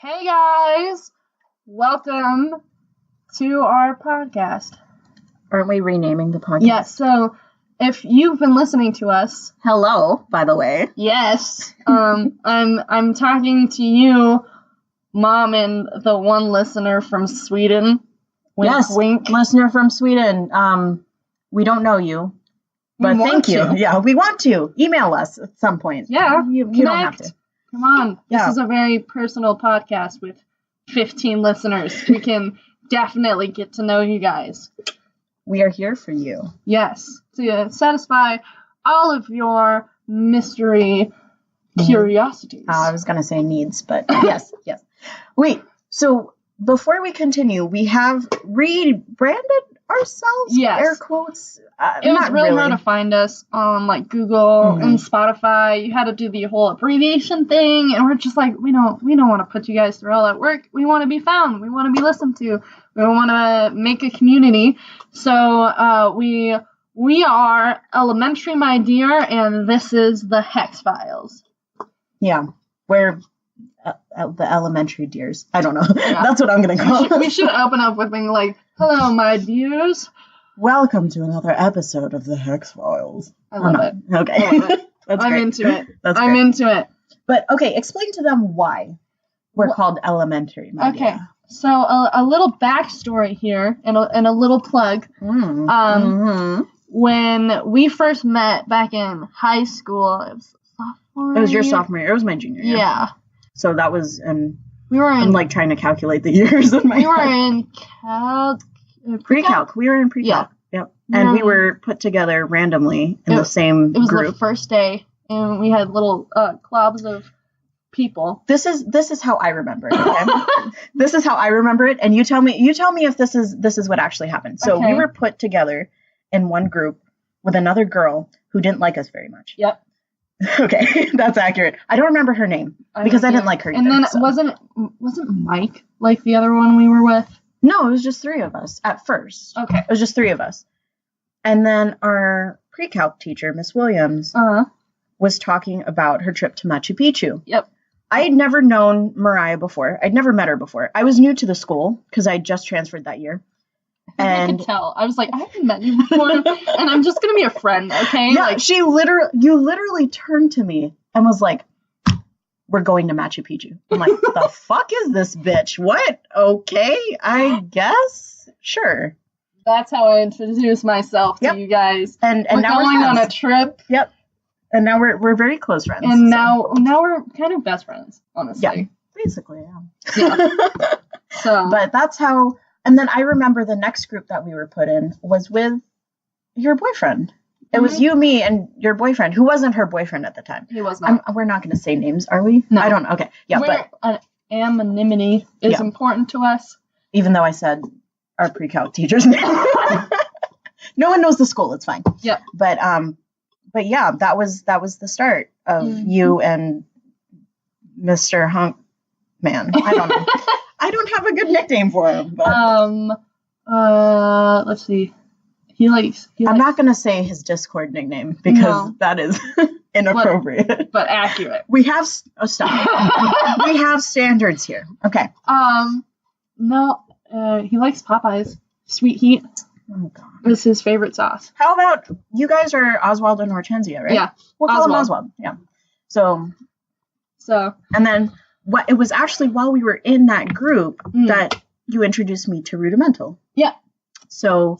Hey guys, welcome to our podcast. Aren't we renaming the podcast? Yes, so if you've been listening to us, hello, by the way. Yes, I'm talking to you, Mom, and the one listener from Sweden. Wink, Yes, wink. Listener from Sweden. We don't know you, but thank you. To. Yeah, we want to. Email us at some point. Yeah, you don't have to. Come on, this is a very personal podcast with 15 listeners. We can definitely get to know you guys. We are here for you. Yes, to satisfy all of your mystery curiosities. I was going to say needs, but yes. Wait, so before we continue, we have rebranded ourselves? Yes. Air quotes? It was really hard to find us on like Google and Spotify. You had to do the whole abbreviation thing, and we're just like, we don't want to put you guys through all that work. We want to be found. We want to be listened to. We want to make a community. So we are Elementary, my dear, and this is the H.E.X Files. Yeah, we're the elementary dears. I don't know. Yeah. That's what I'm going to call it. We should open up with being like, hello, my dears. Welcome to another episode of the H.E.X Files. I love it. Okay. I love it. That's I'm great. into it. I'm into it. But, okay, explain to them why we're called elementary. Okay. So a little backstory here and a little plug. When we first met back in high school, it was sophomore. It was your sophomore year. It was my junior year. Yeah. So that was we were in like trying to calculate the years of my We were in pre-calc. We were in pre-calc. Yeah. Yep. And we were put together randomly in the same group. It was the first day, and we had little clubs of people. This is how I remember it. Okay? This is how I remember it, and you tell me if this is what actually happened. So we were put together in one group with another girl who didn't like us very much. Yep. Okay, that's accurate. I don't remember her name because I didn't like her either. And then wasn't Mike like the other one we were with? No, it was just three of us at first. Okay. It was just three of us. And then our pre-calc teacher, Miss Williams, was talking about her trip to Machu Picchu. Yep. I had never known Mariah before. I'd never met her before. I was new to the school because I just transferred that year. And I could tell. I was like, I haven't met you before, and I'm just going to be a friend, okay? Yeah, like, you literally turned to me and was like, we're going to Machu Picchu. I'm like, the fuck is this bitch? What? Okay, I guess. Sure. That's how I introduced myself to you guys. And we're now going we're on a trip. Yep. And now we're very close friends. And now we're kind of best friends, honestly. Yeah, basically, yeah. Yeah. So. But that's how. And then I remember the next group that we were put in was with your boyfriend. It was you, me, and your boyfriend, who wasn't her boyfriend at the time. He was not. We're not going to say names, are we? No. I don't know. Okay. Yeah, but anonymity is important to us. Even though I said our pre-calc teacher's name. No one knows the school. It's fine. Yeah. But yeah, that was the start of you and Mr. Hunk Man. I don't know. I don't have a good nickname for him. But. Let's see. He likes. I'm not gonna say his Discord nickname because that is inappropriate. But accurate. We have stop. We have standards here. Okay. No. He likes Popeyes. Sweet Heat. Oh God. It's his favorite sauce. How about you guys are Oswald and Hortensia, right? Yeah. We'll call him Oswald. Yeah. So. And then. It was actually while we were in that group that you introduced me to Rudimental. Yeah. So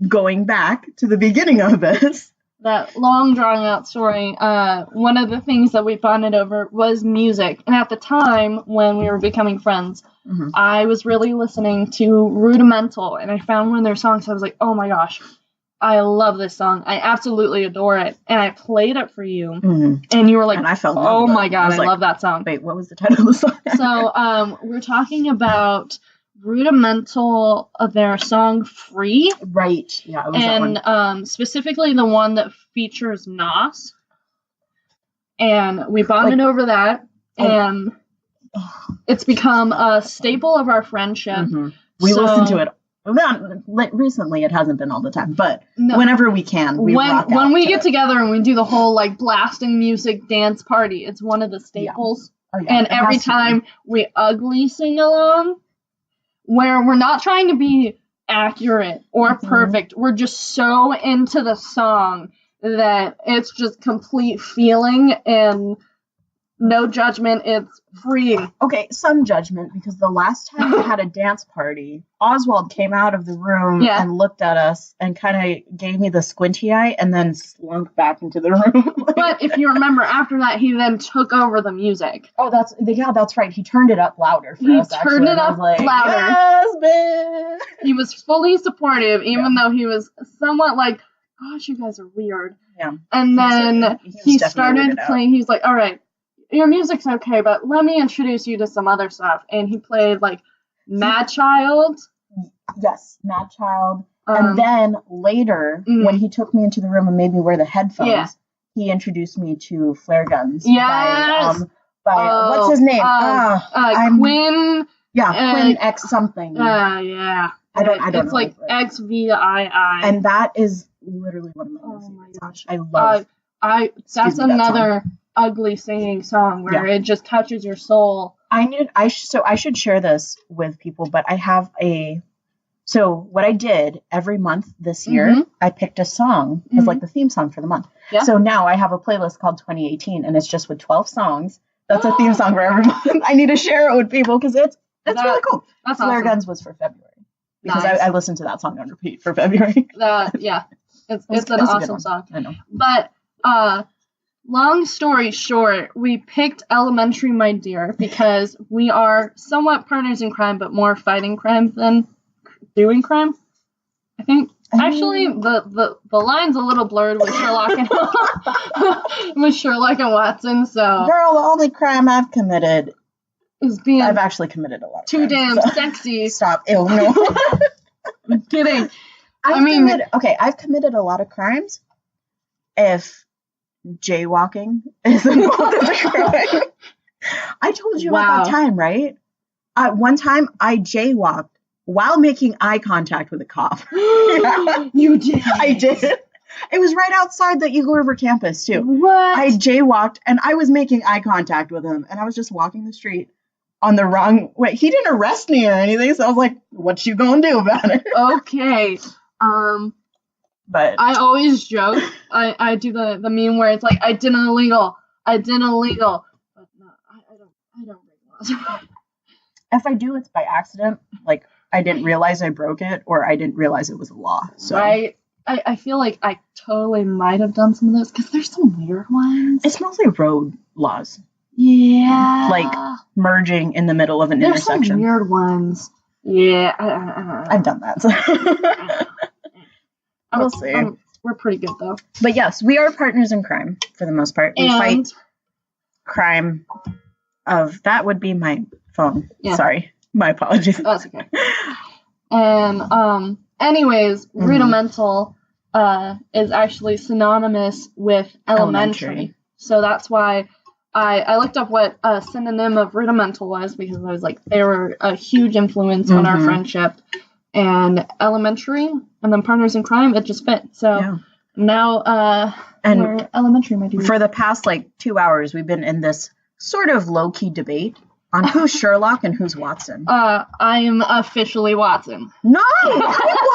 going back to the beginning of this. That long drawn out story, one of the things that we bonded over was music. And at the time when we were becoming friends, I was really listening to Rudimental, and I found one of their songs. I was like, oh my gosh, I love this song. I absolutely adore it. And I played it for you. And you were like, and I felt oh my God, I love that song. Wait, what was the title of the song? So we're talking about Rudimental of their song Free. Right. Yeah. It was and that one. Specifically the one that features Nas. And we bonded over that. And it's become a staple of our friendship. We listen to it. Not recently, it hasn't been all the time, but whenever we can, when we get together and we do the whole like blasting music dance party, it's one of the staples Oh, yeah, and every time we ugly sing along, where we're not trying to be accurate or perfect, we're just so into the song that it's just complete feeling and no judgment. It's freeing. Okay, some judgment, because the last time we had a dance party, Oswald came out of the room and looked at us and kind of gave me the squinty eye and then slunk back into the room. But if you remember, after that, he then took over the music. Oh, that's right. He turned it up louder for us. He turned it up louder. Yes, man. He was fully supportive, even though he was somewhat like, gosh, you guys are weird. Yeah. And then he started playing. He's like, all right, your music's okay, but let me introduce you to some other stuff. And he played, like, Mad Child. Yes, Mad Child. And then later, when he took me into the room and made me wear the headphones, he introduced me to Flare Guns. Yes! By what's his name? Quinn. Yeah, Quinn X something. Yeah. I don't It's like XVII. And that is literally one of my Oh my gosh. I love that's another ugly singing song where it just touches your soul. I should share this with people, but I have so what I did every month this year, I picked a song as like the theme song for the month. Yeah. So now I have a playlist called 2018 and it's just with 12 songs. That's a theme song for every month. I need to share it with people because it's really cool. That's Flare awesome. Guns was for February. Because I listened to that song on repeat for February. It's an awesome song. I know. But long story short, we picked Elementary, My Dear, because we are somewhat partners in crime, but more fighting crime than doing crime. I think actually the line's a little blurred with Sherlock and Watson. So girl, the only crime I've committed is being I've actually committed a lot. Too damn sexy. Stop. Ew, no. I'm kidding. I've committed a lot of crimes. If jaywalking is involved as a crime. I told you about that time, right? One time I jaywalked while making eye contact with a cop. You did. I did. It was right outside the Eagle River campus, too. What? I jaywalked, and I was making eye contact with him, and I was just walking the street on the wrong way. He didn't arrest me or anything, so I was like, what you gonna do about it? Okay. But I always joke. I do the meme where it's like, I did an illegal. But no, I don't break laws. If I do, it's by accident. Like, I didn't realize I broke it, or I didn't realize it was a law. So I feel like I totally might have done some of those, because there's some weird ones. It's mostly road laws. Yeah. Like merging in the middle of an intersection. There's some weird ones. Yeah. I've done that. So. We'll see. We're pretty good, though. But yes, we are partners in crime, for the most part. We fight crime of... That would be my phone. Yeah. Sorry. My apologies. That's okay. And, anyways, rudimental is actually synonymous with elementary. So that's why I looked up what a synonym of rudimental was, because I was like, they were a huge influence on our friendship. And elementary, and then partners in crime, it just fit. So now we're elementary, my dear. For the past, 2 hours, we've been in this sort of low-key debate on who's Sherlock and who's Watson. I'm officially Watson. No, I'm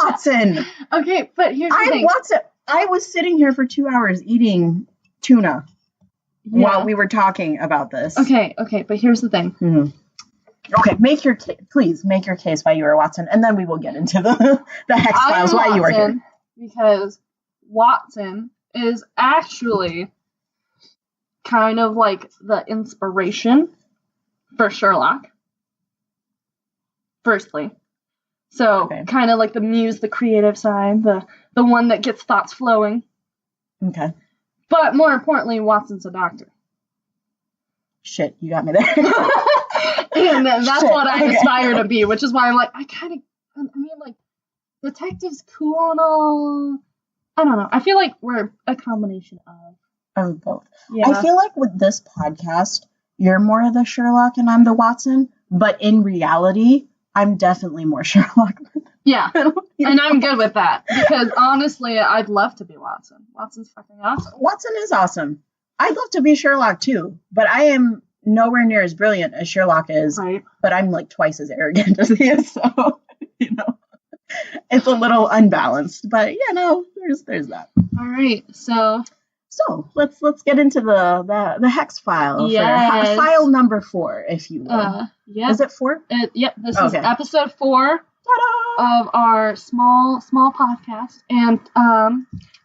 Watson. Okay, but here's the thing. I'm Watson. I was sitting here for 2 hours eating tuna while we were talking about this. Okay, but here's the thing. Mm-hmm. Okay, please make your case why you are Watson, and then we will get into the H.E.X. files why you are here. Because Watson is actually kind of like the inspiration for Sherlock. Firstly. So, kind of like the muse, the creative side, the one that gets thoughts flowing. Okay. But more importantly, Watson's a doctor. Shit, you got me there. And that's what I aspire to be, which is why I'm like, detective's cool and all. I don't know. I feel like we're a combination of both. Yeah. I feel like with this podcast, you're more of the Sherlock and I'm the Watson, but in reality, I'm definitely more Sherlock. Yeah, and I'm good with that, because honestly, I'd love to be Watson. Watson's fucking awesome. Watson is awesome. I'd love to be Sherlock too, but I am nowhere near as brilliant as Sherlock is, right. But I'm like twice as arrogant as he is, so it's a little unbalanced. But there's that. All right, so let's get into the hex file. Yes. For file number 4, if you will. Yeah. Is it 4? Yep. This is episode 4 of our small podcast, and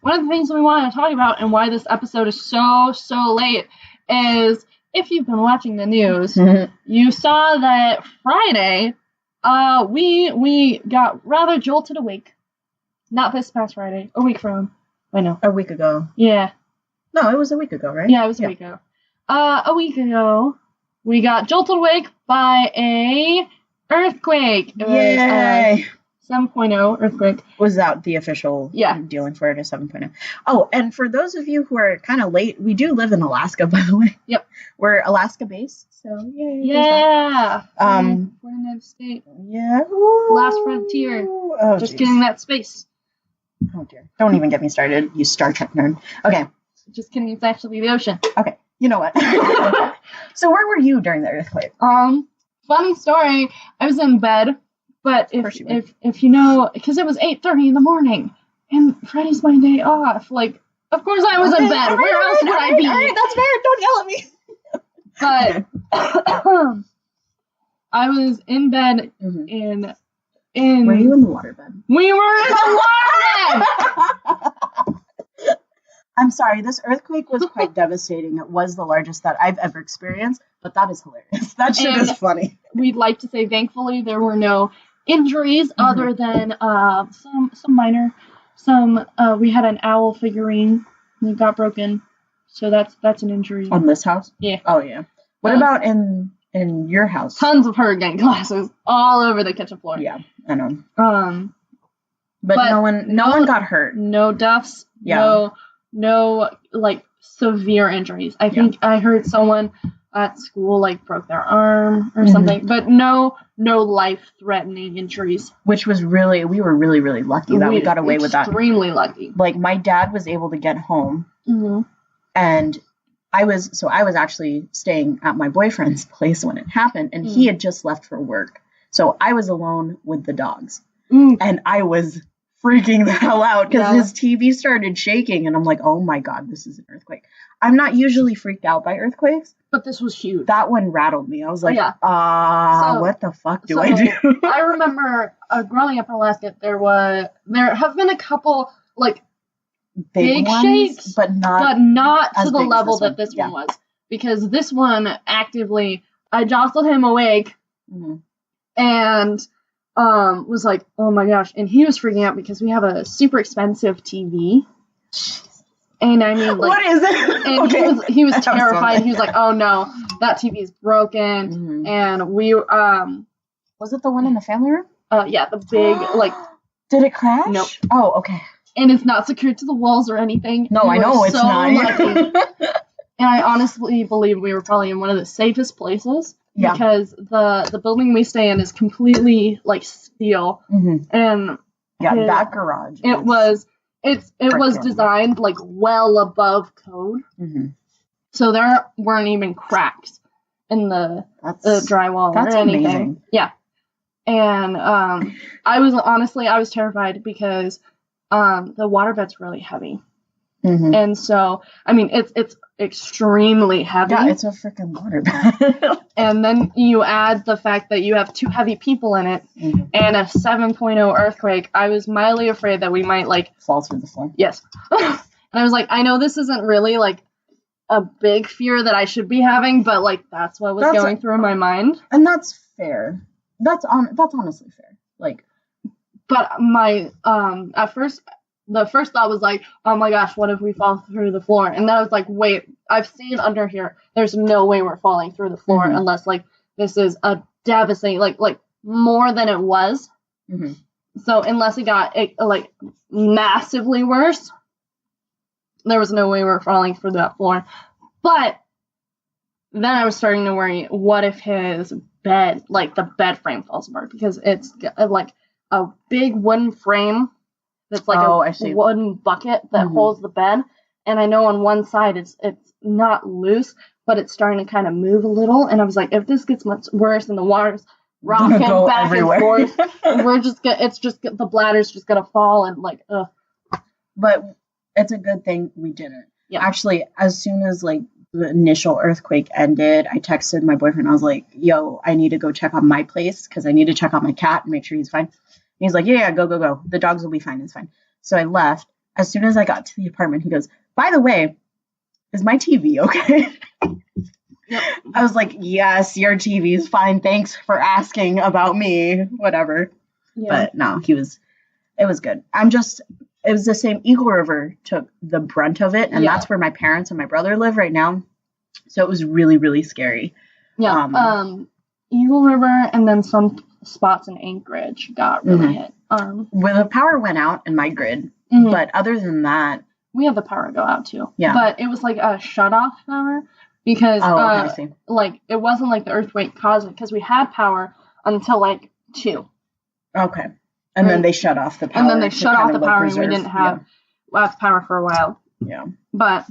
one of the things that we wanted to talk about and why this episode is so late is if you've been watching the news, you saw that Friday, we got rather jolted awake. Not this past Friday, a week from. I know. A week ago. Yeah. No, it was a week ago, right? Yeah, it was a week ago. A week ago, we got jolted awake by a earthquake. It Yay! Was 7.0 earthquake. Was that the official dealing for it, a 7.0? Oh, and for those of you who are kind of late, we do live in Alaska, by the way. Yep. We're Alaska-based, so yay. Yeah. We're in the United States. Yeah. Last frontier. Oh, just getting that space. Oh, dear. Don't even get me started, you Star Trek nerd. Okay. Just kidding, it's actually the ocean. Okay. You know what? So where were you during the earthquake? Funny story. I was in bed, but if you know, because it was 8:30 in the morning, and Friday's my day off. Like, of course I was in bed. Where else would I be? All right, that's fair. Don't yell at But me. I was in bed in. Were you in the waterbed? We were in the waterbed. I'm sorry, this earthquake was quite devastating. It was the largest that I've ever experienced, but that is hilarious. That shit is funny. We'd like to say, thankfully, there were no injuries other than some minor. We had an owl figurine that got broken, so that's an injury. On this house? Yeah. Oh, yeah. What about in your house? Tons of hurricane glasses all over the kitchen floor. Yeah, I know. But no one got hurt. No deaths. Yeah. No, like, severe injuries. I think I heard someone at school, like, broke their arm or something, but no life-threatening injuries. Which was we were really, really lucky that we got away with that. Extremely lucky. Like, my dad was able to get home, and I was actually staying at my boyfriend's place when it happened, and he had just left for work. So I was alone with the dogs, and I was freaking the hell out because his TV started shaking, and I'm like, oh my god, this is an earthquake. I'm not usually freaked out by earthquakes, but this was huge. That one rattled me. I was like, what the fuck do I do? I remember growing up in Alaska, there have been a couple like big ones, shakes, but not to the level that this one was, because this one actively, I jostled him awake, and was like, oh my gosh, and he was freaking out because we have a super expensive TV, and I mean, like, what is it? And he was terrified. He was like, oh no, that TV is broken, and we was it the one in the family room? Yeah, the big like. Did it crash? Nope. Oh, okay. And it's not secured to the walls or anything. No, I know it's not. Lucky. And I honestly believe we were probably in one of the safest places. Yeah. Because the building we stay in is completely like steel, and that garage. It was designed like well above code, so there weren't even cracks in the drywall or anything. Amazing. Yeah, and I was terrified because the waterbed's really heavy. And so, I mean, it's extremely heavy. Yeah, it's a freaking waterbed. And then you add the fact that you have 2 heavy people in it and a 7.0 earthquake. I was mildly afraid that we might, like... fall through the floor. Yes. And I was like, I know this isn't really, like, a big fear that I should be having, but, like, that's what was going through my mind. And that's fair. That's honestly fair. Like... But my, at first... The first thought was like, oh my gosh, what if we fall through the floor? And then I was like, wait, I've seen under here. There's no way we're falling through the floor unless, like, this is a devastating, like more than it was. So unless it got, like, massively worse, there was no way we're falling through that floor. But then I was starting to worry, what if his bed, like, the bed frame falls apart? Because it's, like, a big wooden frame that's like a wooden bucket that holds the bed, and I know on one side it's not loose, but it's starting to kind of move a little. And I was like, if this gets much worse and the water's rocking back everywhere. And forth, the bladder's just gonna fall and like, ugh. But it's a good thing we didn't. Yeah. Actually, as soon as like the initial earthquake ended, I texted my boyfriend. I was like, yo, I need to go check on my place because I need to check on my cat and make sure he's fine. And he's like, yeah, go. The dogs will be fine. It's fine. So I left. As soon as I got to the apartment, he goes, by the way, is my TV okay? Yep. I was like, yes, your TV is fine. Thanks for asking about me. Whatever. Yeah. But no, it was good. It was the same. Eagle River took the brunt of it, and that's where my parents and my brother live right now. So it was really, really scary. Yeah. Eagle River and then some spots in Anchorage got really hit. Where the power went out in my grid, but other than that, we had the power go out too. Yeah. But it was like a shut-off power because like it wasn't like the earthquake caused it because we had power until like 2. Okay. And then they shut off the power. And then they shut off the power and we didn't have power for a while. Yeah. But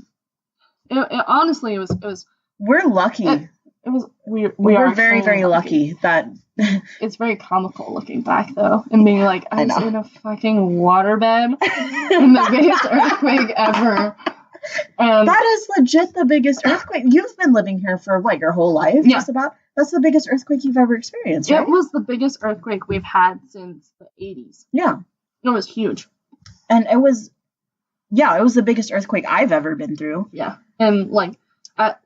it honestly it was we're lucky. We're very, very lucky that it's very comical looking back though and being like I was in a fucking waterbed in the biggest earthquake ever. That is legit the biggest earthquake. You've been living here for what, your whole life? Yeah. Just about. That's the biggest earthquake you've ever experienced, right? It was the biggest earthquake we've had since the 80s. Yeah. It was huge. And it was the biggest earthquake I've ever been through. Yeah. And like at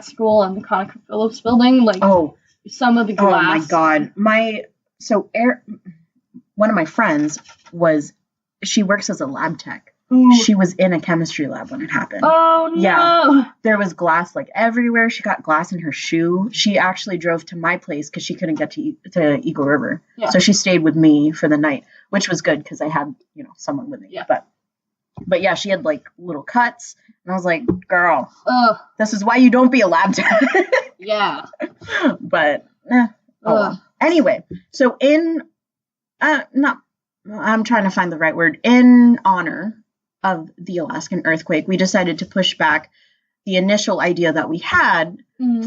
school in the ConocoPhillips building, like some of the glass. Oh my god. One of my friends she works as a lab tech. Ooh. She was in a chemistry lab when it happened. Oh no. Yeah. There was glass like everywhere. She got glass in her shoe. She actually drove to my place because she couldn't get to Eagle River. Yeah. So she stayed with me for the night, which was good because I had, someone with me. Yeah. But yeah, she had like little cuts. And I was like, girl, this is why you don't be a lab tech. Yeah. But, anyway, so I'm trying to find the right word. In honor of the Alaskan earthquake, we decided to push back the initial idea that we had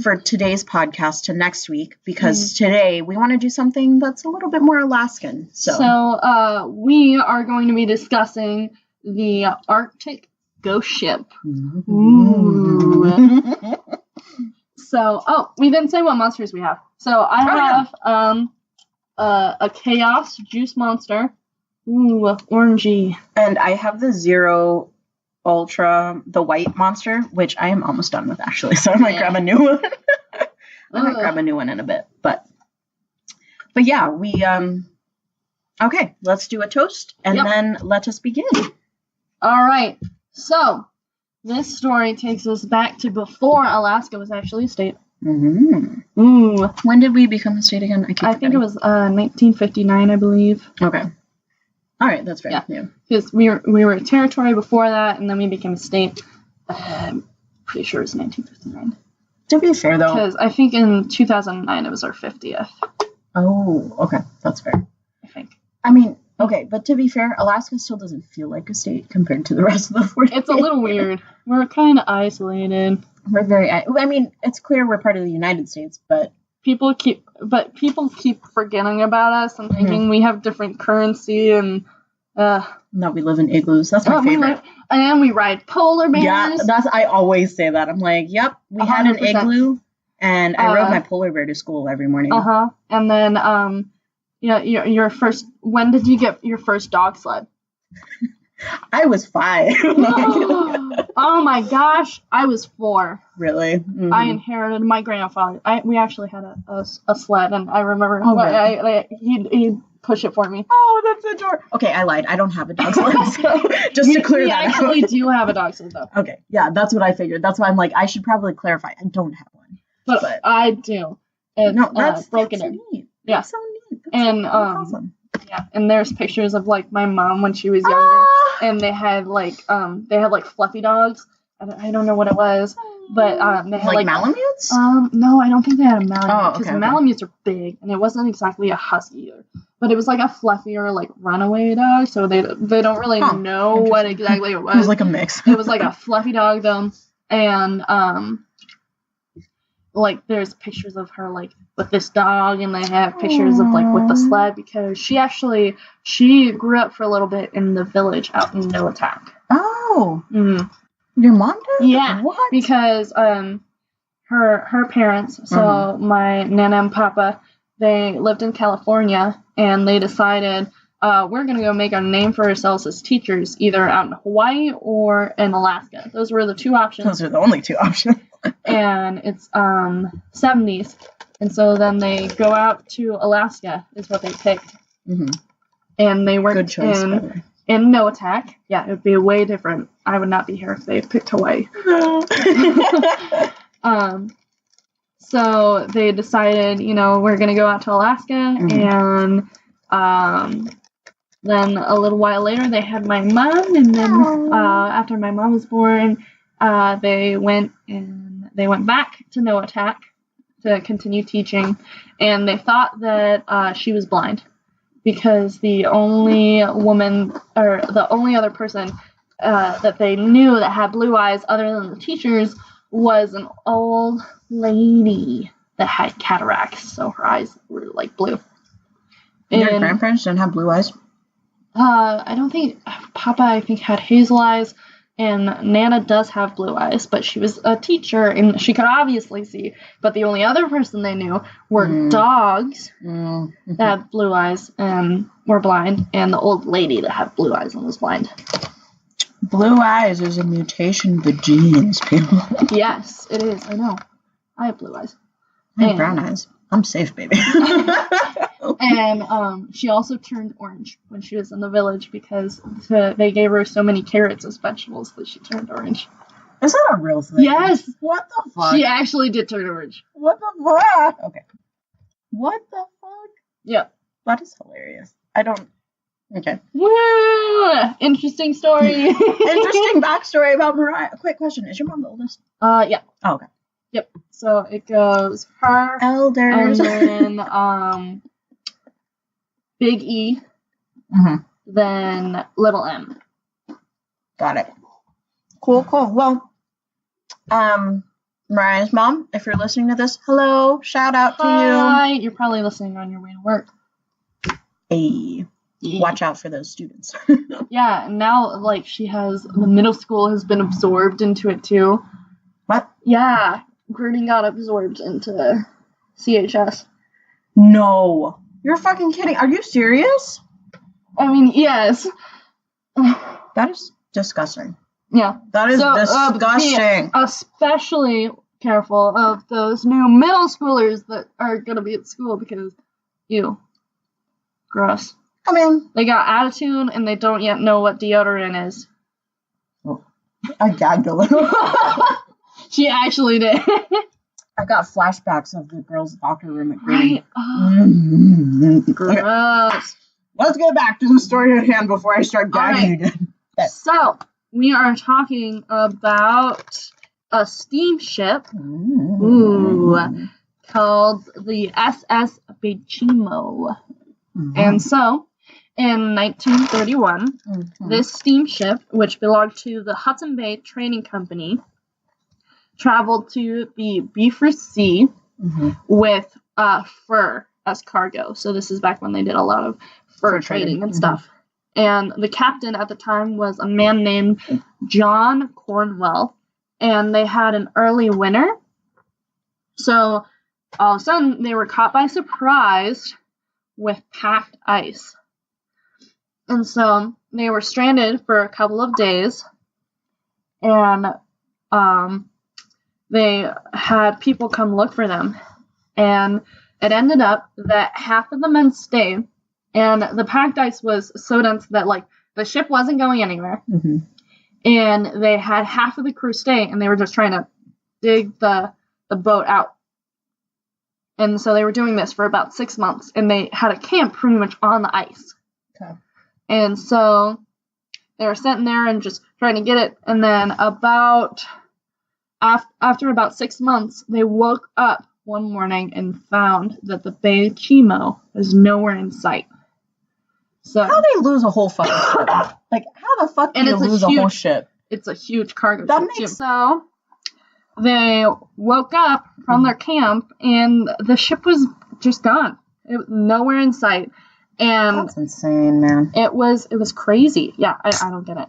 for today's podcast to next week because today we want to do something that's a little bit more Alaskan. So we are going to be discussing the Arctic ghost ship. Ooh. So, we didn't say what monsters we have. So I have a chaos juice monster. Ooh, orangey. And I have the Zero Ultra, the white monster, which I am almost done with actually. So I might grab a new one. I might grab a new one in a bit. But yeah, we okay, let's do a toast and then let us begin. All right. So this story takes us back to before Alaska was actually a state. Mm-hmm. Ooh. When did we become a state again? I think it was 1959, I believe. Okay. All right, that's fair. Yeah. Because we were a territory before that, and then we became a state. I'm pretty sure it was 1959. To be fair, though. Because I think in 2009 it was our 50th. Oh, okay. That's fair. I think. I mean, okay, but to be fair, Alaska still doesn't feel like a state compared to the rest of the 48. It's a little weird. We're kind of isolated. We're very... I mean, it's clear we're part of the United States, but... People keep forgetting about us and thinking we have different currency and no, we live in igloos. That's my favorite. And we ride polar bears. Yeah, I always say that. I'm like, yep, we 100%. Had an igloo and I rode my polar bear to school every morning. And then your first, when did you get your first dog sled? I was 5. Oh my gosh, I was 4. Really? Mm-hmm. I inherited my grandfather. We actually had a sled, and I remember he'd push it for me. Oh, that's adorable. Okay, I lied. I don't have a dog sled, so just to clear that out. We actually do have a dog sled, though. Okay, yeah, that's what I figured. That's why I'm like, I should probably clarify. I don't have one. But I do. It's that's broken in. Neat. Yeah. That's so neat. That's awesome. Yeah, and there's pictures of like my mom when she was younger, and they had like fluffy dogs. I don't know what it was, but they had like Malamutes. No, I don't think they had a Malamute because Malamutes are big, and it wasn't exactly a husky either. But it was like a fluffier like runaway dog, so they don't really know what exactly it was. It was like a mix. It was like a fluffy dog though, and like there's pictures of her like with this dog, and they have pictures of like with the sled, because she grew up for a little bit in the village out in Noatak. Oh. Mm. Your mom did? Yeah. What? Because her parents, so my Nana and Papa, they lived in California, and they decided we're going to go make a name for ourselves as teachers, either out in Hawaii or in Alaska. Those were the two options. Those are the only two options. And it's 70s. And so then they go out to Alaska is what they picked. Mm-hmm. And they worked in Noatak. Yeah, it would be way different. I would not be here if they picked Hawaii. No. So they decided, we're going to go out to Alaska, and then a little while later they had my mom, and then after my mom was born, they went back to Noatak to continue teaching, and they thought that she was blind, because the only woman, or the only other person that they knew that had blue eyes other than the teachers was an old lady that had cataracts, so her eyes were like blue. And your grandparents didn't have blue eyes? I don't think Papa, had hazel eyes, and Nana does have blue eyes, but she was a teacher and she could obviously see. But the only other person they knew were dogs that had blue eyes and were blind, and the old lady that had blue eyes and was blind. Blue eyes is a mutation of the genes, people. Yes, it is. I know. I have blue eyes. I have brown eyes. I'm safe, baby. And she also turned orange when she was in the village, because they gave her so many carrots as vegetables that she turned orange. Is that a real thing? Yes. What the fuck? She actually did turn orange. What the fuck? Okay. What the fuck? Yeah. That is hilarious. I don't... Okay. Woo! Interesting story. Interesting backstory about Mariah. Quick question. Is your mom the oldest? Yeah. Oh, okay. Yep. So it goes her, elders, and then Big E, then little M. Got it. Cool. Well, Mariah's mom, if you're listening to this, hello. Shout out to you. Hi. You're probably listening on your way to work. Hey. Watch out for those students. Yeah, and now, like, the middle school has been absorbed into it, too. What? Yeah, Gruden got absorbed into CHS. No. You're fucking kidding. Are you serious? I mean, yes. That is disgusting. Yeah. That is disgusting. Be especially careful of those new middle schoolers that are going to be at school, because, ew. Gross. I mean, they got attitude, and they don't yet know what deodorant is. Oh, I gagged a little. She actually did. I got flashbacks of the girls' locker room at Grady. Right. Gross. Okay. Let's get back to the story at hand before I start gagging again. Okay. So, we are talking about a steamship called the SS Bechimo. And so, in 1931, this steamship, which belonged to the Hudson Bay Trading Company, traveled to the Beaufort Sea with fur as cargo. So this is back when they did a lot of fur trading and stuff. And the captain at the time was a man named John Cornwell, and they had an early winter. So all of a sudden, they were caught by surprise with packed ice. And so they were stranded for a couple of days, and they had people come look for them. And it ended up that half of the men stayed, and the packed ice was so dense that, like, the ship wasn't going anywhere. And they had half of the crew stay, and they were just trying to dig the boat out. And so they were doing this for about 6 months, and they had a camp pretty much on the ice. Okay. And so they were sitting there and just trying to get it. And then after about 6 months, they woke up one morning and found that the Bechimo was nowhere in sight. So how they lose a whole fucking ship? Like, how the fuck do you lose a whole ship? It's a huge cargo that ship. Makes... So they woke up from their camp and the ship was just gone. It was nowhere in sight. And that's insane, man. It was crazy. Yeah, I don't get it.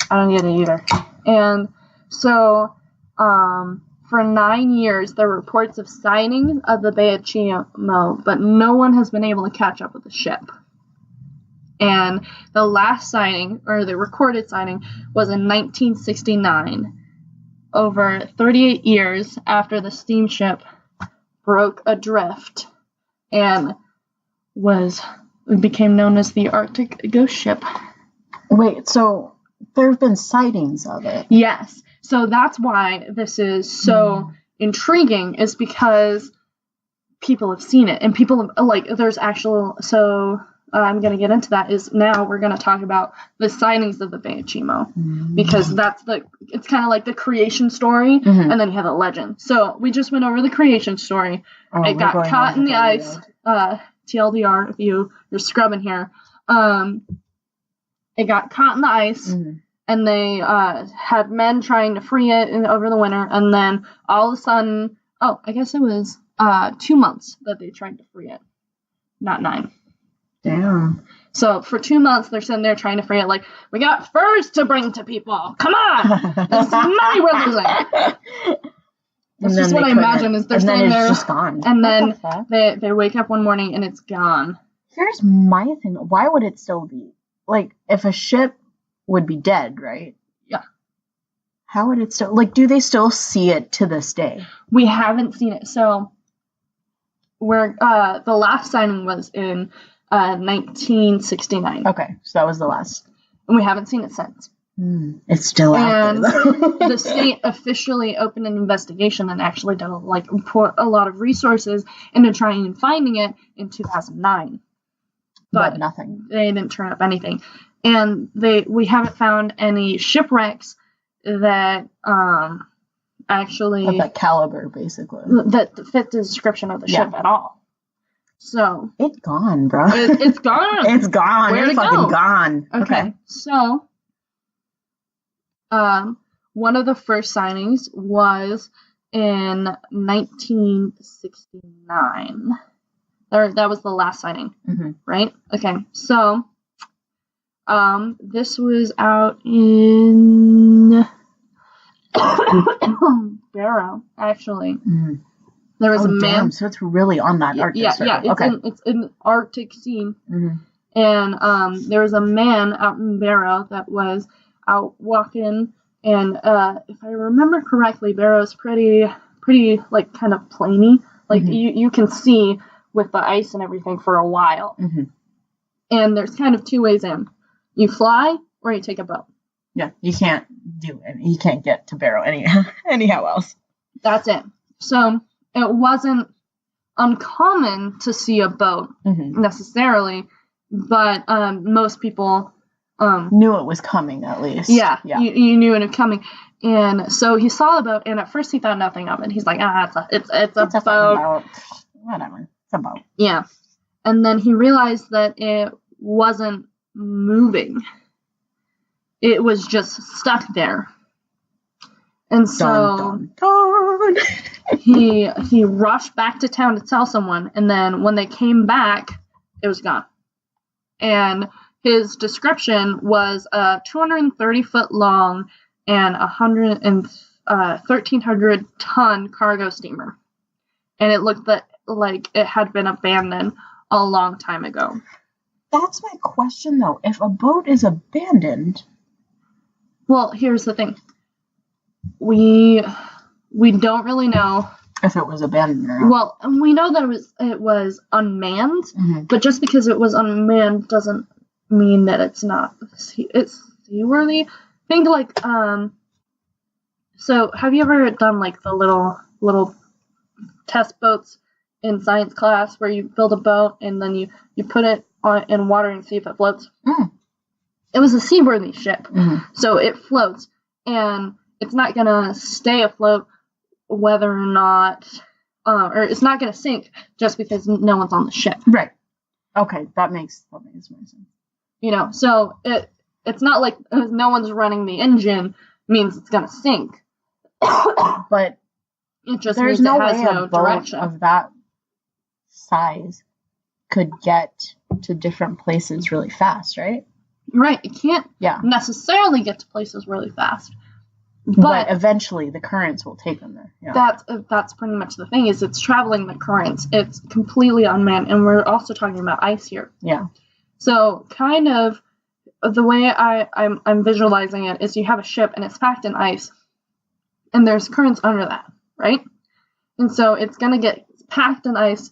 I don't get it either. And so, for 9 years, there were reports of sightings of the Bay of Chimo, but no one has been able to catch up with the ship. And the last sighting, or the recorded sighting, was in 1969, over 38 years after the steamship broke adrift and became known as the Arctic Ghost Ship. Wait, so there have been sightings of it? Yes. So that's why this is so intriguing, is because people have seen it, and people have, like, there's actual, so I'm going to get into that, is now we're going to talk about the sightings of the Bay of Chimo, because it's kind of like the creation story, and then you have the legend. So we just went over the creation story. It got caught in the ice, TLDR, if you're scrubbing here. It got caught in the ice, and they had men trying to free it over the winter, and then all of a sudden, I guess it was 2 months that they tried to free it, not 9. Damn. So for 2 months, they're sitting there trying to free it, like, we got furs to bring to people. Come on! There's money we're losing. That's just what I imagine, is they're sitting there, just gone. And then they wake up one morning and it's gone. Here's my thing. Why would it still be? Like, if a ship would be dead, right? Yeah. How would it still, like, do they still see it to this day? We haven't seen it. So, the last sighting was in 1969. Okay, so that was the last. And we haven't seen it since. It's still out there. And the state officially opened an investigation and actually did put a lot of resources into trying and finding it in 2009. But nothing. They didn't turn up anything. And we haven't found any shipwrecks that actually of that caliber, basically, that fit the description of the ship at all. So it's gone, bro. It's gone. It's gone. Where'd it's fucking gone. Okay. So one of the first signings was in 1969. That was the last sighting, right? Okay, so this was out in Barrow, actually. There was a man. Damn, so it's really on that Arctic circle. Yeah, it's in the Arctic scene. And there was a man out in Barrow that was out walking, and if I remember correctly, Barrow's pretty like kind of plainy. Like you can see with the ice and everything for a while. And there's kind of 2 ways in. You fly or you take a boat. Yeah, you can't you can't get to Barrow anyhow else. That's it. So it wasn't uncommon to see a boat necessarily, but most people knew it was coming, at least. Yeah. You knew it was coming. And so he saw the boat, and at first he thought nothing of it. He's like, it's a boat. Whatever. It's a boat. Yeah. And then he realized that it wasn't moving. It was just stuck there. And so he rushed back to town to tell someone, and then when they came back, it was gone. And his description was a 230-foot long and 1,300 ton cargo steamer. And it looked like it had been abandoned a long time ago. That's my question, though. If a boat is abandoned... Well, here's the thing. We don't really know if it was abandoned or not. Well, we know that it was unmanned, but just because it was unmanned doesn't mean that it's seaworthy. Think like so have you ever done like the little test boats in science class where you build a boat and then you put it in water and see if it floats? It was a seaworthy ship, so it floats, and it's not gonna stay afloat whether or not, or it's not gonna sink just because no one's on the ship. Right. Okay, that makes more sense. You know, so it's not like no one's running the engine means it's gonna sink. But It just there's means no it has way no a boat direction. of that size could get to different places really fast, right? Right. It can't necessarily get to places really fast. But eventually the currents will take them there. Yeah. That's pretty much the thing, is it's traveling the currents. It's completely unmanned, and we're also talking about ice here. Yeah. So kind of the way I'm visualizing it is you have a ship and it's packed in ice, and there's currents under that, right? And so it's going to get packed in ice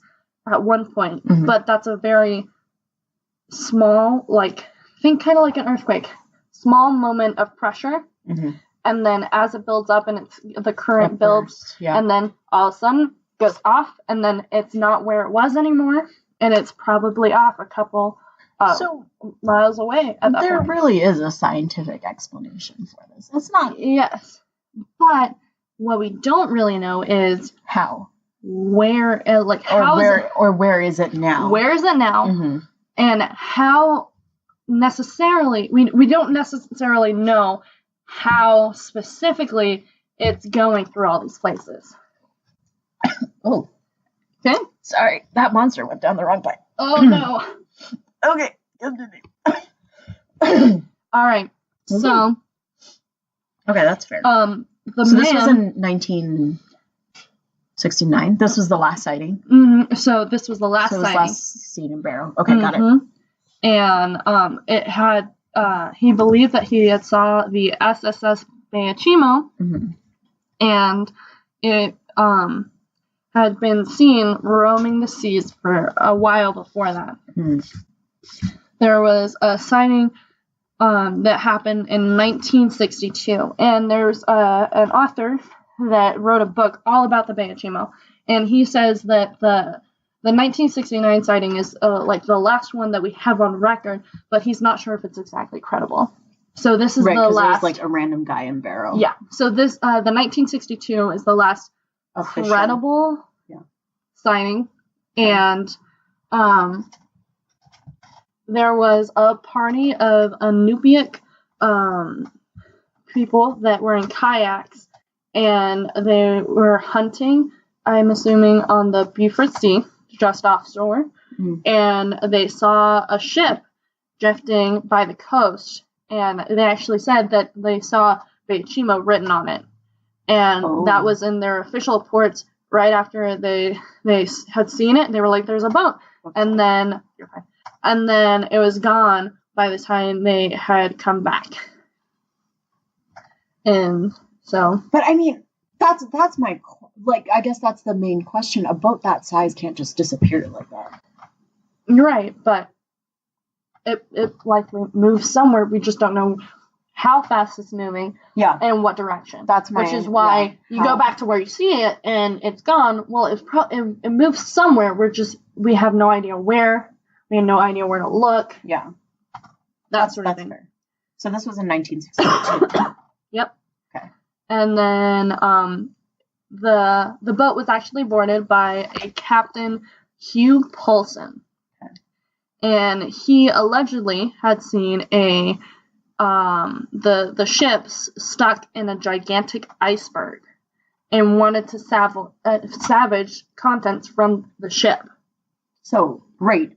at one point, but that's a very small, like, think kind of like an earthquake, small moment of pressure. And then as it builds up and the current builds, and then all of a sudden goes off, and then it's not where it was anymore, and it's probably off a couple miles away at that there point. really is a scientific explanation for this. It's not. Yes. But what we don't really know is how. Where, like, where is it now? Where is it now? And how necessarily, we don't necessarily know how specifically it's going through all these places. Oh. Okay. Sorry, that monster went down the wrong pipe. Oh, no. Okay. All right. So. Okay, that's fair. This was in 1969. This was the last sighting. So this was the last sighting. Last seen in Barrow. Okay, got it. And it had. He believed that he had saw the SSS Bayachimo, and it had been seen roaming the seas for a while before that. There was a sighting that happened in 1962, and there's an author that wrote a book all about the Bayachimo, and he says that the 1969 sighting is like the last one that we have on record, but he's not sure if it's exactly credible. So this is the last. Like a random guy in Barrow. Yeah. So this the 1962 is the last official credible sighting, and there was a party of Inupiaq people that were in kayaks, and they were hunting, I'm assuming, on the Beaufort Sea, just offshore, and they saw a ship drifting by the coast, and they actually said that they saw Bayachimo written on it, and that was in their official reports right after they had seen it. They were like, "There's a boat," and then it was gone by the time they had come back, and so. But I mean, that's my. Like, I guess that's the main question. A boat that size can't just disappear like that. You're right, but it likely moves somewhere. We just don't know how fast it's moving. Yeah. And what direction. Which is why you go back to where you see it and it's gone. Well, it moves somewhere. We have no idea where. We have no idea where to look. Yeah. That sort of thing. Fair. So this was in 1962. Yep. Okay. And then the boat was actually boarded by a Captain Hugh Poulsen. Okay. And he allegedly had seen the ships stuck in a gigantic iceberg and wanted to salvage contents from the ship. So loot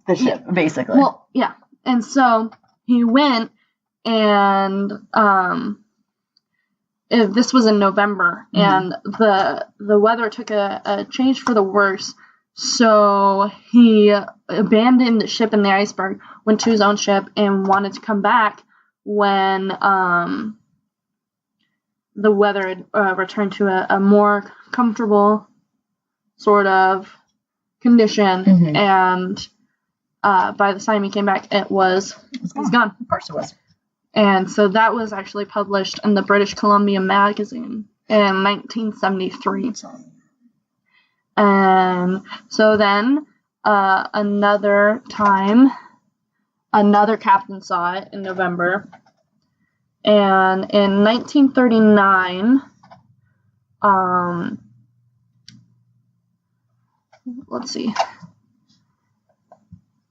the ship, basically. Well, yeah. And so he went, and this was in November, and the weather took a change for the worse. So he abandoned the ship in the iceberg, went to his own ship, and wanted to come back when the weather had returned to a more comfortable sort of condition. And by the time he came back, it was gone. Of course it was. And so that was actually published in the British Columbia magazine in 1973. And so then, another time, another captain saw it in November. And in 1939, let's see,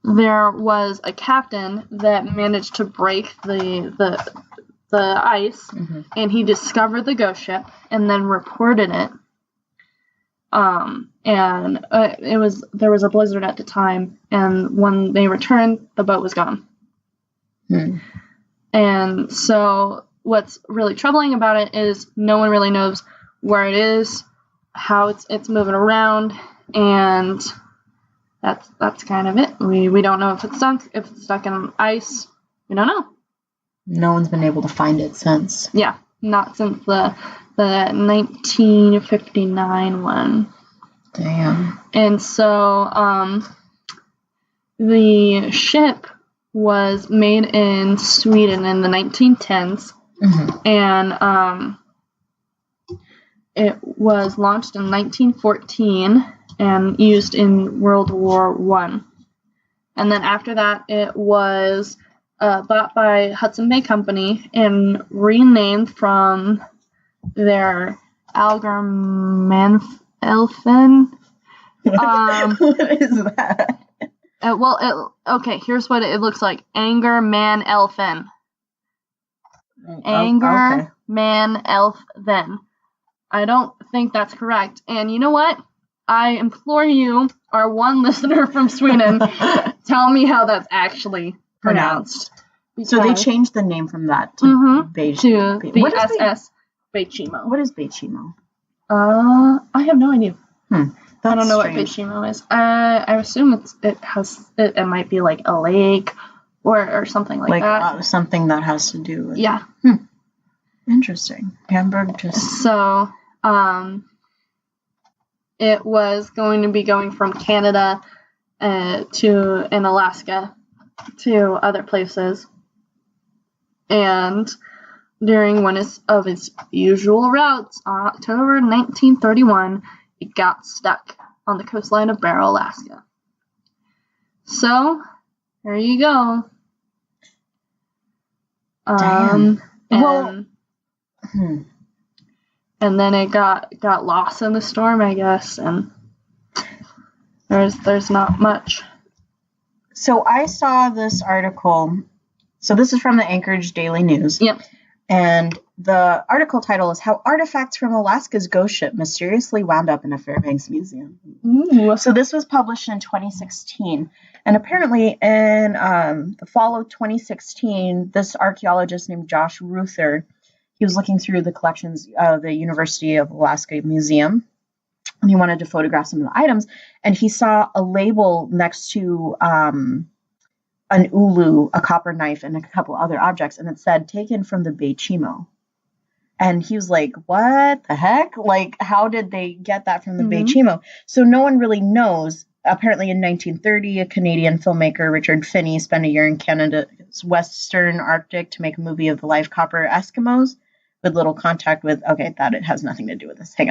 there was a captain that managed to break the ice, and he discovered the ghost ship and then reported it. And there was a blizzard at the time, and when they returned, the boat was gone. And so what's really troubling about it is no one really knows where it is, how it's moving around, and that's kind of it. We don't know if it's stuck in ice. We don't know. No one's been able to find it since. Yeah, not since the 1959 one. Damn. And so the ship was made in Sweden in the 1910s, and it was launched in 1914 and used in World War I. And then after that, it was bought by Hudson Bay Company and renamed from their Algermanelfen. What is that? Okay, here's what it looks like. Angermanelfen. Angermanelfen. I don't think that's correct. And you know what? I implore you, our one listener from Sweden, tell me how that's actually pronounced. So they changed the name from that to the SS Bechimo. What is Bechimo? I have no idea. I don't know what Bechimo is. I assume it might be like a lake or something like that. Something that has to do with... Yeah. Interesting. Hamburg just... So, it was going to be going from Canada and Alaska to other places. And during one of its usual routes on October 1931, it got stuck on the coastline of Barrow, Alaska. So, there you go. Damn. And then it got lost in the storm, I guess, and there's not much. So I saw this article. So this is from the Anchorage Daily News. Yep. And the article title is How Artifacts from Alaska's Ghost Ship Mysteriously Wound Up in a Fairbanks Museum. Ooh. So this was published in 2016. And apparently in the fall of 2016, this archaeologist named Josh Ruther, he was looking through the collections of the University of Alaska Museum, and he wanted to photograph some of the items, and he saw a label next to an ulu, a copper knife, and a couple other objects, and it said, taken from the Bechimo. And he was like, what the heck? Like, how did they get that from the Bechimo? So no one really knows. Apparently in 1930, a Canadian filmmaker, Richard Finney, spent a year in Canada's Western Arctic to make a movie of the live copper Eskimos with little contact with, that it has nothing to do with this. Hang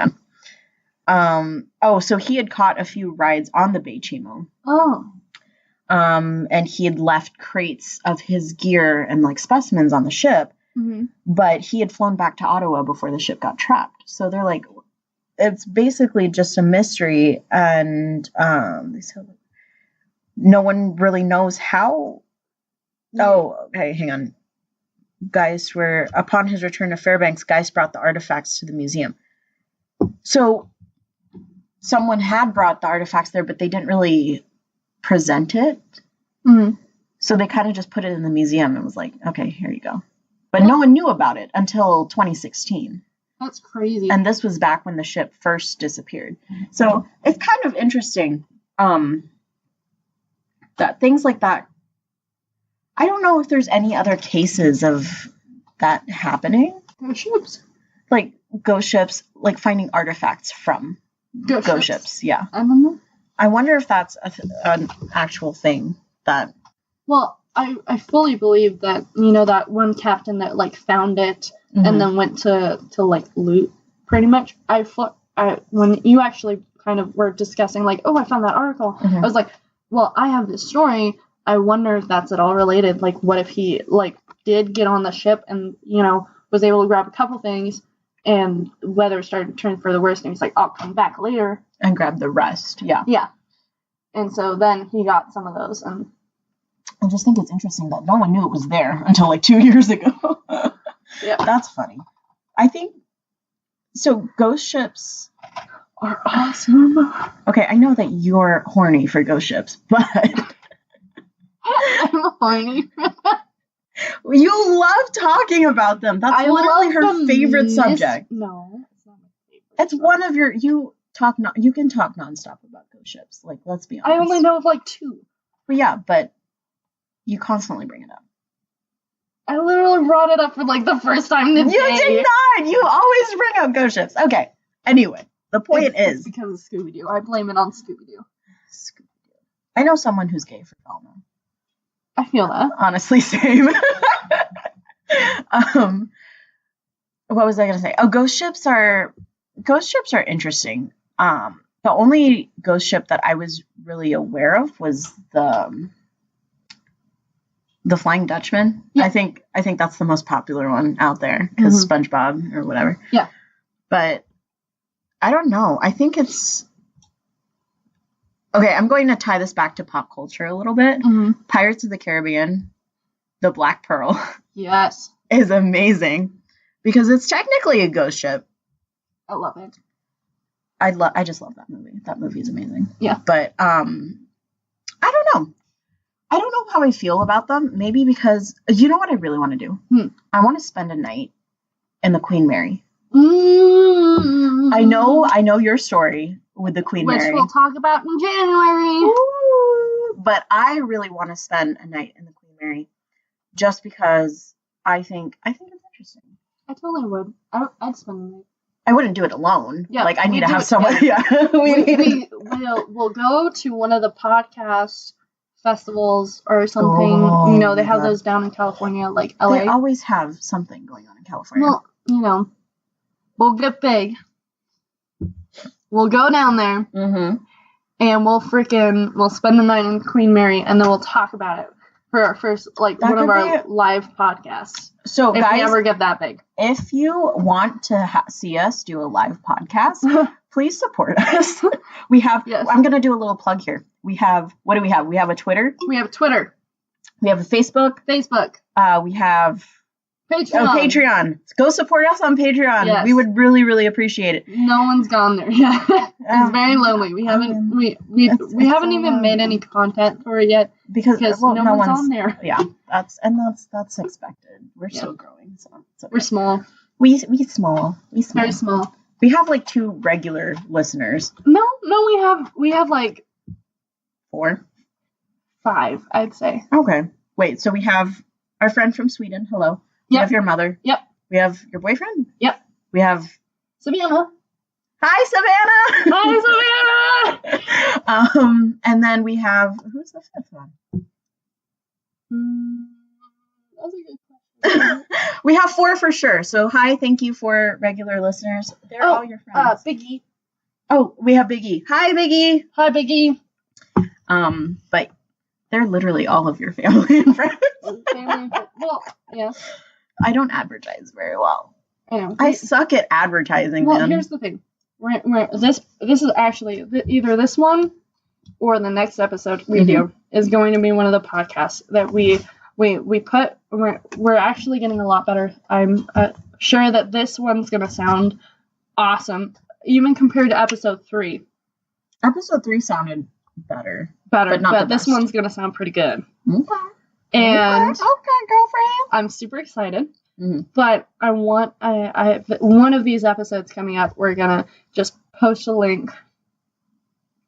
on. So he had caught a few rides on the Bechimo. Oh. And he had left crates of his gear and like specimens on the ship, but he had flown back to Ottawa before the ship got trapped. So they're like, it's basically just a mystery, and no one really knows how. Oh, okay, hang on. Upon his return to Fairbanks, Geist brought the artifacts to the museum. So someone had brought the artifacts there, but they didn't really present it. So they kind of just put it in the museum and was like, okay, here you go. But no one knew about it until 2016. That's crazy. And this was back when the ship first disappeared. So it's kind of interesting that things like that. I don't know if there's any other cases of that happening. Ghost ships? Like ghost ships, like finding artifacts from ghost ships. Yeah. I don't know. I wonder if that's an actual thing that... Well, I fully believe that, that one captain that, like, found it and then went to like, loot, pretty much. When you actually kind of were discussing, like, I found that article, I was like, well, I have this story. I wonder if that's at all related. Like, what if he, like, did get on the ship and, was able to grab a couple things, and weather started to turn for the worse, and he's like, I'll come back later. And grab the rest, yeah. Yeah. And so then he got some of those, and... I just think it's interesting that no one knew it was there until, like, 2 years ago. Yeah. That's funny. I think, so ghost ships are awesome. Okay, I know that you're horny for ghost ships, but... I'm horny for that. You love talking about them. That's literally her favorite subject. No, it's not my favorite. It's one of your... You can talk nonstop about ghost ships. Like, let's be honest. I only know of like 2. Well, yeah, but you constantly bring it up. I literally brought it up for like the first time today. You did not! You always bring up ghost ships. Okay, anyway, the point is... It's because of Scooby-Doo. I blame it on Scooby-Doo. Scooby-Doo. I know someone who's gay for Velma. I feel that. Honestly, same. What was I gonna say? Oh, ghost ships are interesting. The only ghost ship that I was really aware of was the Flying Dutchman. Yeah. I think that's the most popular one out there because SpongeBob or whatever. Yeah. But I don't know. I think it's okay. I'm going to tie this back to pop culture a little bit. Pirates of the Caribbean, the Black Pearl. Yes. Is amazing because it's technically a ghost ship. I love it. I just love that movie. That movie is amazing. Yeah. But I don't know. I don't know how I feel about them. Maybe because you know what I really want to do? I want to spend a night in the Queen Mary. I know your story with the Queen Mary. Which we'll talk about in January. Ooh, but I really want to spend a night in the Queen Mary just because I think it's interesting. I totally would. I'd spend a night. I wouldn't do it alone. Yeah, like I need to have someone. Yeah, we'll go to one of the podcast festivals or something. Oh, they have those down in California, like LA. They always have something going on in California. Well, we'll get big. We'll go down there, and we'll spend the night in Queen Mary, and then we'll talk about it for our first, one of our live podcasts. So, if we ever get that big. If you want to see us do a live podcast, please support us. We have, I'm going to do a little plug here. We have, what do we have? We have a Twitter. We have Twitter. We have a Facebook. We have Patreon. Patreon. Go support us on Patreon. Yes. We would really, really appreciate it. No one's gone there yet. It's very lonely. We haven't haven't even made any content for it yet because no one's on there. Yeah, that's expected. We're still growing, so it's okay. We're small. We small. Very small. We have 2 regular listeners. No, we have 4, 5, I'd say. Okay. Wait, so we have our friend from Sweden. Hello. We have your mother. Yep. We have your boyfriend. Yep. We have Savannah. Hi, Savannah. Hi, Savannah. And then we have, who's the 5th one? That's a good question. We have 4 for sure. So hi, thank you for regular listeners. They're all your friends. Biggie. Oh, we have Biggie. Hi, Biggie. Hi, Biggie. But they're literally all of your family and friends. Well, yeah. I don't advertise very well. I know. I suck at advertising. Well, here's the thing. This is actually either this one or the next episode we do is going to be one of the podcasts that we put. We're actually getting a lot better. I'm sure that this one's going to sound awesome, even compared to episode 3. Episode 3 sounded better, but this one's going to sound pretty good. Okay. And okay, girlfriend. I'm super excited. But I want one of these episodes coming up, we're gonna just post a link,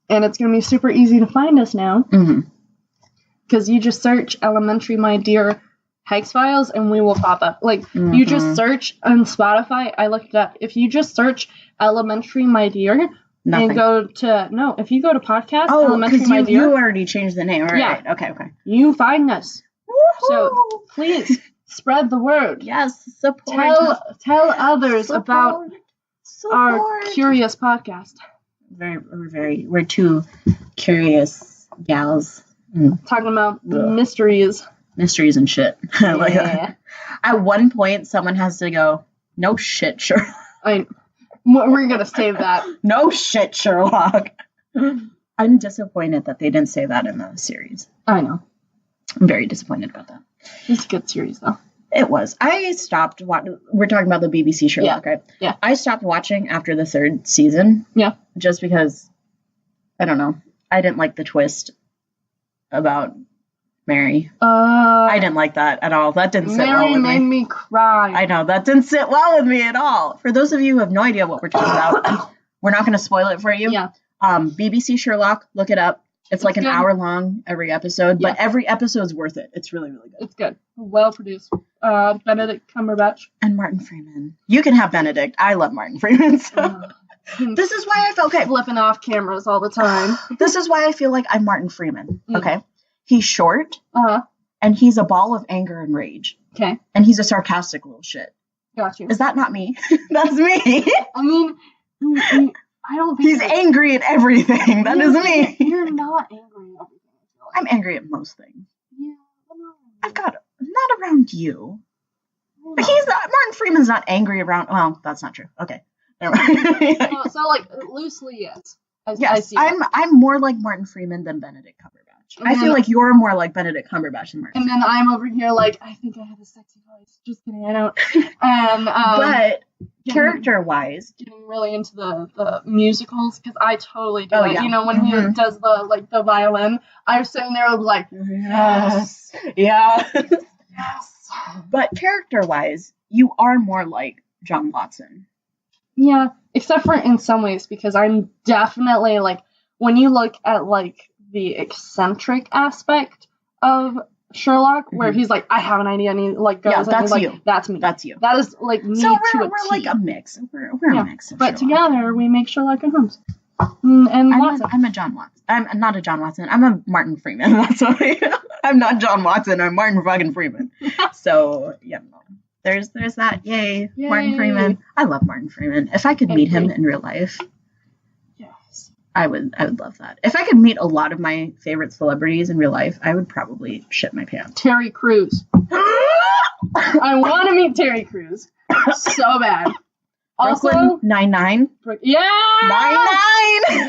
and it's gonna be super easy to find us now. Because you just search "Elementary My Dear H.E.X Files" and we will pop up. You just search on Spotify. I looked it up. If you just search "Elementary My Dear." Nothing. And if you go to podcast, Elementary My Dear. You already changed the name, right? Yeah. Okay. You find us. Woohoo! So please spread the word. Yes, support. Tell others about our curious podcast. We're 2 curious gals. Talking about mysteries and shit. Yeah. At one point, someone has to go, "No shit, Sherlock." We're gonna save that. No shit, Sherlock. I'm disappointed that they didn't say that in the series. I know. I'm very disappointed about that. It's a good series, though. It was. I stopped watching. We're talking about the BBC Sherlock, right? Yeah. I stopped watching after the 3rd season. Yeah. Just because, I don't know. I didn't like the twist about Mary. I didn't like that at all. That didn't sit well with me. Mary made me cry. I know. That didn't sit well with me at all. For those of you who have no idea what we're talking about, we're not going to spoil it for you. Yeah. BBC Sherlock, look it up. It's like an good. hour long every episode, but every episode's worth it. It's really, really good. It's good. Well produced. Benedict Cumberbatch. And Martin Freeman. You can have Benedict. I love Martin Freeman. So. This is why I felt okay. Flipping off cameras all the time. This is why I feel like I'm Martin Freeman. Okay. He's short. And he's a ball of anger and rage. Okay. And he's a sarcastic little shit. Got you. Is that not me? That's me. I mean, I don't think he's angry at everything. That is me. You're not angry at everything. I'm angry at most things. Yeah. I've got not around you. But he's not. Martin Freeman's not angry around. Well, that's not true. Okay. Never mind. So like loosely, yes. Yes, I see I'm more like Martin Freeman than Benedict Cumberbatch. I feel like you're more like Benedict Cumberbatch than Martin. And then I'm over here like, I think I have a sexy voice. Just kidding, I don't. But character-wise, getting really into the musicals because I totally do it. Yeah. You know, when he does the violin, I was sitting there like, yes, yes. But character-wise, you are more like John Watson. Yeah, except for in some ways because I'm definitely like when you look at like the eccentric aspect of Sherlock, where he's like, I have an idea, and he like goes, and he's like, you. That's me. That's you. That is like me so to a we're T. like a mix. We're a mix. Of but Sherlock. Together we make Sherlock and Holmes. And Watson. I'm a John Watson. I'm not a John Watson. I'm a Martin Freeman. That's why I'm not John Watson. I'm Martin fucking Freeman. So yeah, there's that. Yay, Martin Freeman. I love Martin Freeman. If I could meet him in real life. I would love that. If I could meet a lot of my favorite celebrities in real life, I would probably shit my pants. Terry Crews. I want to meet Terry Crews so bad. Also, Nine-Nine. Yeah! Nine-Nine!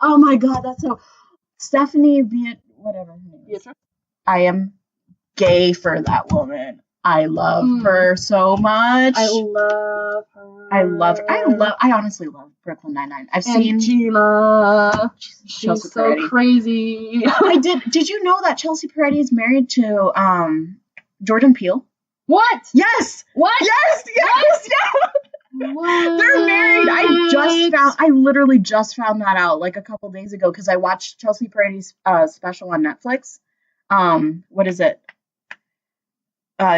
Oh my god, that's so... Stephanie whatever her name is. I am gay for that woman. I love her so much. I love her. I honestly love Brooklyn Nine-Nine. I've seen Gina. She's so crazy. Did you know that Chelsea Peretti is married to Jordan Peele? What? Yes. What? Yes. What? They're married. I literally just found that out like a couple days ago because I watched Chelsea Peretti's special on Netflix. What is it?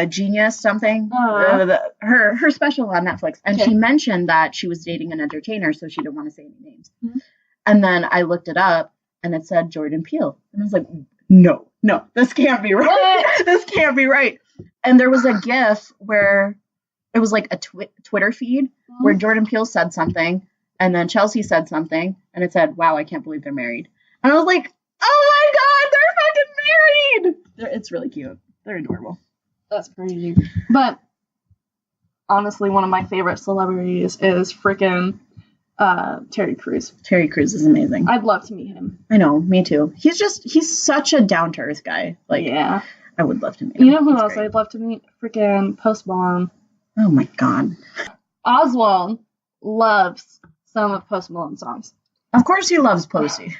Genius something. Her special on Netflix, and she mentioned that she was dating an entertainer, so she didn't want to say any names. And then I looked it up, and it said Jordan Peele, and I was like, no, this can't be right. This can't be right. And there was a GIF where it was like a Twitter feed where Jordan Peele said something, and then Chelsea said something, and it said, "Wow, I can't believe they're married." And I was like, "Oh my god, they're fucking married!" It's really cute. They're adorable. That's crazy. But honestly, one of my favorite celebrities is freaking Terry Crews. Terry Crews is amazing. I'd love to meet him. I know, me too. He's such a down-to-earth guy. Like, yeah. I would love to meet him. You know who else I'd love to meet? Freaking Post Malone. Oh my god. Oswald loves some of Post Malone's songs. Of course he loves Posty.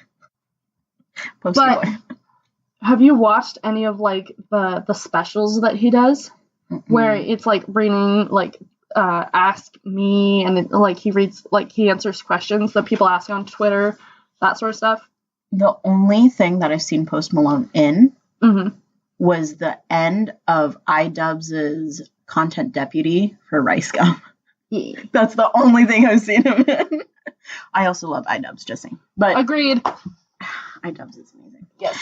Posty boy. Have you watched any of like the specials that he does, where it's like reading like Ask Me, and it, like he reads like he answers questions that people ask on Twitter, that sort of stuff? The only thing that I've seen Post Malone in was the end of iDubbbz's content deputy for Rice Gum. Yeah. That's the only thing I've seen him in. I also love iDubbbz, just saying. But agreed. iDubbbz is amazing. Yes.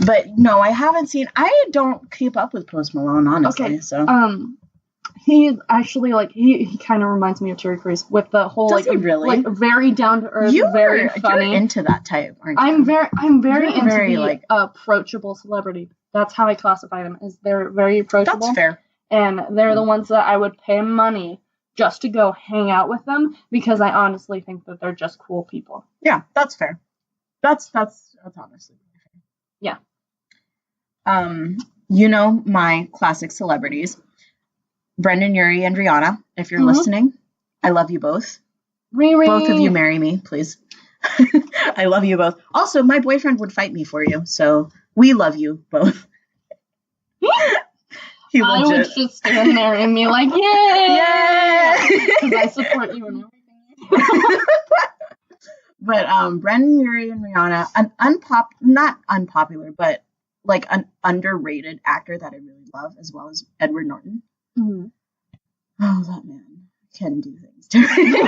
But no, I haven't seen. I don't keep up with Post Malone, honestly. Okay. So he actually like he kind of reminds me of Terry Crews with the whole Does he really? Like very down to earth, very funny. You're into that type, aren't you? I'm very into the like approachable celebrity. That's how I classify them. Is they're very approachable. That's fair. And they're the ones that I would pay money just to go hang out with them because I honestly think that they're just cool people. Yeah, that's fair. That's honestly fair. Yeah. you know my classic celebrities. Brendan, Urie, and Rihanna. If you're listening, I love you both. Riri. Both of you marry me, please. I love you both. Also, my boyfriend would fight me for you, so we love you both. I would just stand there and be like, yay! Because I support you and everything. But Brendan, Urie, and Rihanna, not unpopular, but like an underrated actor that I really love, as well as Edward Norton. Mm-hmm. Oh, that man can do things to me.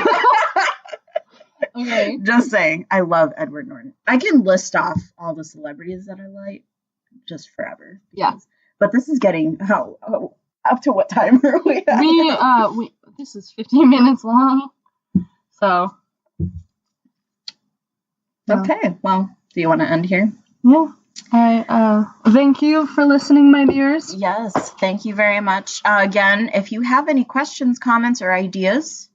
Okay. Just saying, I love Edward Norton. I can list off all the celebrities that I like just forever. Yeah. But this is getting up to what time are we at? We this is 15 minutes long. So. Okay. Well, do you want to end here? Yeah. I thank you for listening, my dears. Yes, thank you very much. Again, if you have any questions, comments, or ideas,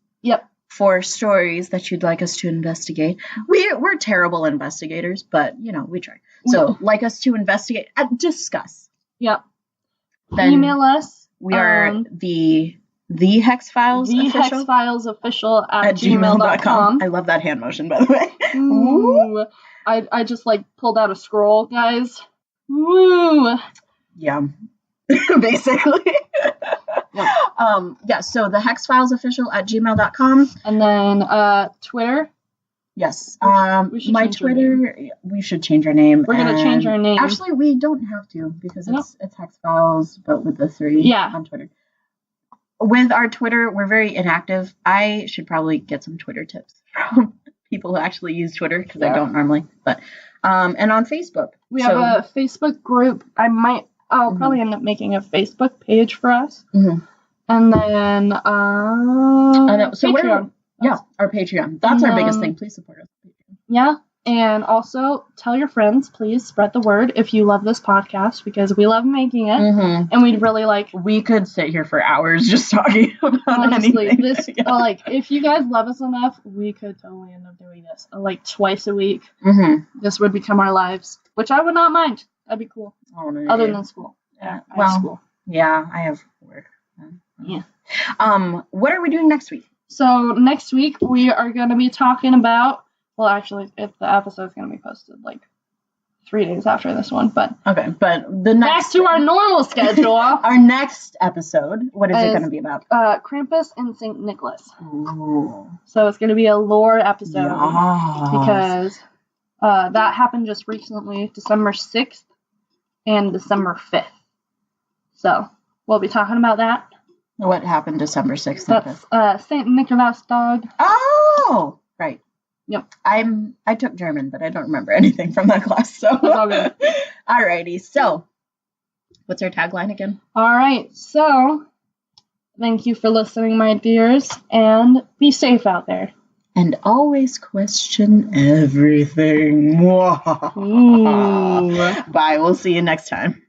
for stories that you'd like us to investigate, we're terrible investigators, but we try. So, like us to investigate, discuss. Yep. Then email us. We are the H.E.X Files official. The H.E.X Files official at gmail.com. I love that hand motion, by the way. Ooh. I just pulled out a scroll, guys. Woo! Yeah. Basically. So the H.E.X Files official at gmail.com. And then Twitter. Yes. My Twitter, we should change our name. We're going to change our name. Actually, we don't have to because it's H.E.X Files, but with the 3 on Twitter. With our Twitter, we're very inactive. I should probably get some Twitter tips from people who actually use Twitter because I don't normally. But and on Facebook. We have a Facebook group. I'll probably end up making a Facebook page for us. Mm-hmm. And then Patreon. Our Patreon. That's our biggest thing. Please support us. Yeah. And also tell your friends, please spread the word if you love this podcast because we love making it. Mm-hmm. And we'd really we could sit here for hours just talking about anything. This if you guys love us enough, we could totally end up doing this twice a week. Mm-hmm. This would become our lives, which I would not mind. That'd be cool. Oh, no, other than school. Yeah. I have school. Yeah, I have work. Yeah. What are we doing next week? So next week we are going to be talking about. Well, actually, if the episode's going to be posted 3 days after this one, but okay. But the next back to our normal schedule. Our next episode, what is it going to be about? Krampus and St. Nicholas. Ooh. So it's going to be a lore episode because that happened just recently, December 6th and December 5th. So we'll be talking about that. What happened December 6th and 5th? That's St. Nicholas dog. Oh, right. Yep. I took German, but I don't remember anything from that class, so. That's all good. Alrighty, so, what's our tagline again? Alright, so, thank you for listening, my dears, and be safe out there. And always question everything. Bye, we'll see you next time.